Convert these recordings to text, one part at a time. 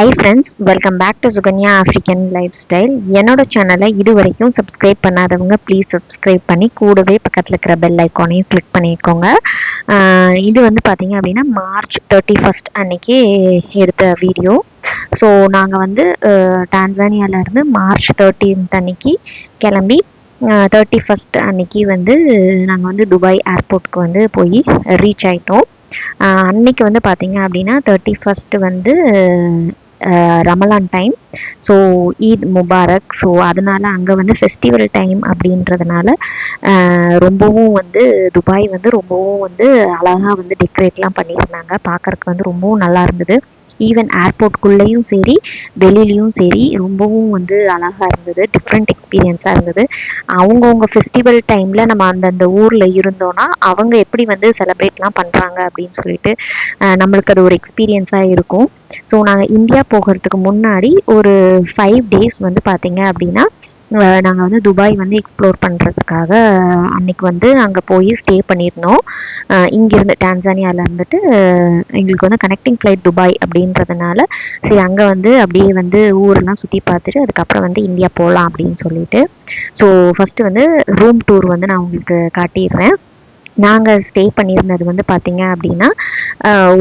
Hi friends, welcome back to Sukanya African lifestyle. என்னோட சேனலை இது வரைக்கும் சப்ஸ்கிரைப் பண்ணாதவங்க ப்ளீஸ் சப்ஸ்கிரைப் பண்ணி கூடவே பக்கத்தில் இருக்கிற பெல் ஐக்கானையும் கிளிக் பண்ணிக்கோங்க. இது வந்து பார்த்தீங்க அப்படின்னா March 31 அன்னைக்கு எடுத்த வீடியோ. ஸோ நாங்கள் வந்து டான்சானியாவிலேருந்து March 13 அன்னைக்கு கிளம்பி 31 அன்னைக்கு வந்து நாங்கள் வந்து துபாய் ஏர்போர்ட்டுக்கு வந்து போய் ரீச் ஆகிட்டோம். அன்னைக்கு வந்து பார்த்தீங்க அப்படின்னா 31 வந்து Ramadan time. So Eid Mubarak. So அதனால அங்கே வந்து ஃபெஸ்டிவல் டைம் அப்படின்றதுனால ரொம்பவும் வந்து துபாய் வந்து ரொம்பவும் வந்து அழகாக வந்து டெக்கரேட்லாம் பண்ணியிருந்தாங்க. பார்க்குறக்கு வந்து ரொம்பவும் நல்லா இருந்தது. ஈவன் ஏர்போர்ட்குள்ளேயும் சரி வெளியிலையும் சரி ரொம்பவும் வந்து அழகாக இருந்தது. டிஃப்ரெண்ட் எக்ஸ்பீரியன்ஸாக இருந்தது. அவங்கவுங்க ஃபெஸ்டிவல் டைமில் நம்ம அந்தந்த ஊரில் இருந்தோன்னா அவங்க எப்படி வந்து செலிப்ரேட்லாம் பண்ணுறாங்க அப்படின்னு சொல்லிட்டு நம்மளுக்கு அது ஒரு எக்ஸ்பீரியன்ஸாக இருக்கும். ஸோ நாங்கள் இந்தியா போகிறதுக்கு முன்னாடி ஒரு 5 days வந்து பார்த்தீங்க அப்படின்னா நாங்கள் வந்து துபாய் வந்து எக்ஸ்ப்ளோர் பண்ணுறதுக்காக அன்றைக்கி வந்து அங்கே போய் ஸ்டே பண்ணியிருந்தோம். இங்கேருந்து டான்சானியாவில் இருந்துட்டு எங்களுக்கு வந்து கனெக்டிங் ஃப்ளைட் துபாய் அப்படின்றதுனால சரி அங்கே வந்து அப்படியே வந்து ஊரெல்லாம் சுற்றி பார்த்துட்டு அதுக்கப்புறம் வந்து இந்தியா போகலாம் அப்படின்னு சொல்லிட்டு. ஸோ ஃபஸ்ட்டு வந்து ரூம் டூர் வந்து நான் உங்களுக்கு காட்டிடுறேன். நாங்கள் ஸ்டே பண்ணியிருந்தது வந்து பார்த்தீங்க அப்படின்னா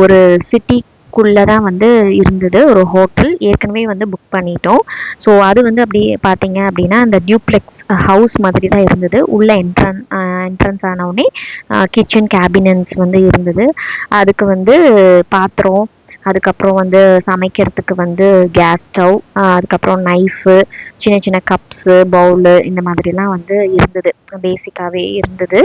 ஒரு சிட்டிக்குள்ளே தான் வந்து இருந்தது. ஒரு ஹோட்டல் ஏற்கனவே வந்து புக் பண்ணிட்டோம். ஸோ அது வந்து அப்படியே பார்த்தீங்க அப்படின்னா அந்த டியூப்ளெக்ஸ் ஹவுஸ் மாதிரி தான் இருந்தது. உள்ள என்ட்ரன்ஸ் ஆனவுடனே கிச்சன் கேபினன்ஸ் வந்து இருந்தது. அதுக்கு வந்து பாத்திரம், அதுக்கப்புறம் வந்து சமைக்கிறதுக்கு வந்து கேஸ் ஸ்டவ், அதுக்கப்புறம் நைஃபு, சின்ன சின்ன கப்ஸு, பவுலு இந்த மாதிரிலாம் வந்து இருந்தது. பேசிக்காகவே இருந்தது.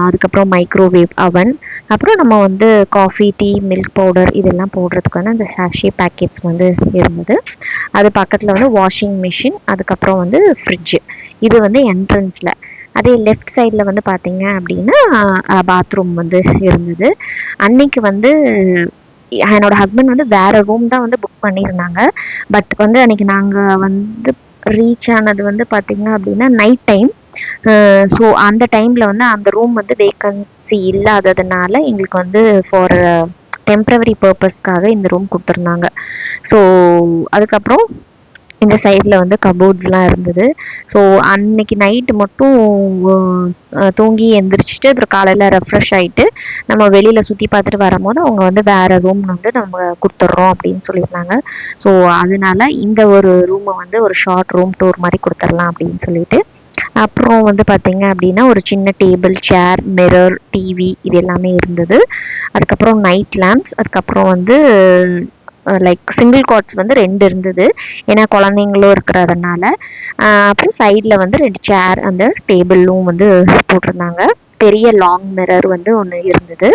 அதுக்கப்புறம் மைக்ரோவேவ் அவன், அப்புறம் நம்ம வந்து காஃபி, டீ, மில்க் பவுடர் இதெல்லாம் போடுறதுக்கு வந்து அந்த சாஷே பேக்கெட்ஸ் வந்து இருந்தது. அது பக்கத்தில் வந்து வாஷிங் மிஷின், அதுக்கப்புறம் வந்து ஃப்ரிட்ஜு. இது வந்து என்ட்ரன்ஸில். அதே லெஃப்ட் சைடில் வந்து பார்த்தீங்க அப்படின்னா பாத்ரூம் வந்து இருந்தது. அன்னைக்கு வந்து என்னோடய ஹஸ்பண்ட் வந்து வேறு ரூம் தான் வந்து புக் பண்ணியிருந்தாங்க. பட் வந்து அன்றைக்கி நாங்கள் வந்து ரீச் ஆனது வந்து பார்த்திங்க அப்படின்னா நைட் டைம். ஸோ அந்த டைமில் வந்து அந்த ரூம் வந்து வேக்கன்சி இல்லாததுனால எங்களுக்கு வந்து ஃபார் டெம்ப்ரவரி பர்பஸ்க்காக இந்த ரூம் கொடுத்துருந்தாங்க. ஸோ அதுக்கப்புறம் இந்த சைடில் வந்து கபோர்ட்ஸ்லாம் இருந்தது. ஸோ அன்னைக்கு நைட்டு மட்டும் தூங்கி எந்திரிச்சிட்டு அப்புறம் காலையில் ரெஃப்ரெஷ் ஆகிட்டு நம்ம வெளியில் சுற்றி பார்த்துட்டு வரும்போது அவங்க வந்து வேறு ரூம் வந்து நம்ம கொடுத்துட்றோம் அப்படின்னு சொல்லியிருந்தாங்க. ஸோ அதனால இந்த ஒரு ரூமை வந்து ஒரு ஷார்ட் ரூம் டூர் மாதிரி கொடுத்துடலாம் அப்படின்னு சொல்லிட்டு. அப்புறம் வந்து பார்த்தீங்க அப்படின்னா ஒரு சின்ன டேபிள், சேர், மிரர், டிவி இது எல்லாமே இருந்தது. அதுக்கப்புறம் நைட் லேம்ப்ஸ், அதுக்கப்புறம் வந்து லைக் சிங்கிள் காட்ஸ் வந்து 2 இருந்தது. ஏன்னா குழந்தைங்களும் இருக்கிறதுனால. அப்புறம் சைடில் வந்து 2 சேர் அந்த டேபிளும் வந்து போட்டிருந்தாங்க. பெரிய லாங் மிரர் வந்து ஒன்று இருந்தது.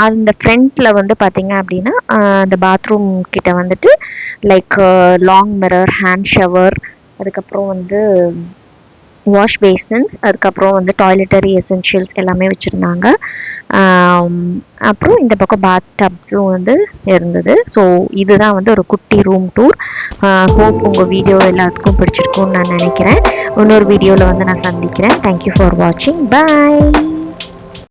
அந்த ஃப்ரண்ட்டில் வந்து பார்த்தீங்க அப்படின்னா அந்த பாத்ரூம் கிட்ட வந்துட்டு like long mirror, hand shower, அதுக்கப்புறம் வந்து வாஷ் பேசன்ஸ், அதுக்கப்புறம் வந்து டாய்லெட்டரி எசென்ஷியல்ஸ் எல்லாமே வச்சுருந்தாங்க. அப்புறம் இந்த பக்கம் பாத் டப்ஸும் வந்து இருந்தது. ஸோ இதுதான் வந்து ஒரு குட்டி ரூம் டூர். ஹோப் உங்கள் வீடியோ எல்லாத்துக்கும் பிடிச்சிருக்கும்னு நான் நினைக்கிறேன். இன்னொரு வீடியோவில் வந்து நான் சந்திக்கிறேன். தேங்க்யூ ஃபார் வாட்சிங். பாய்.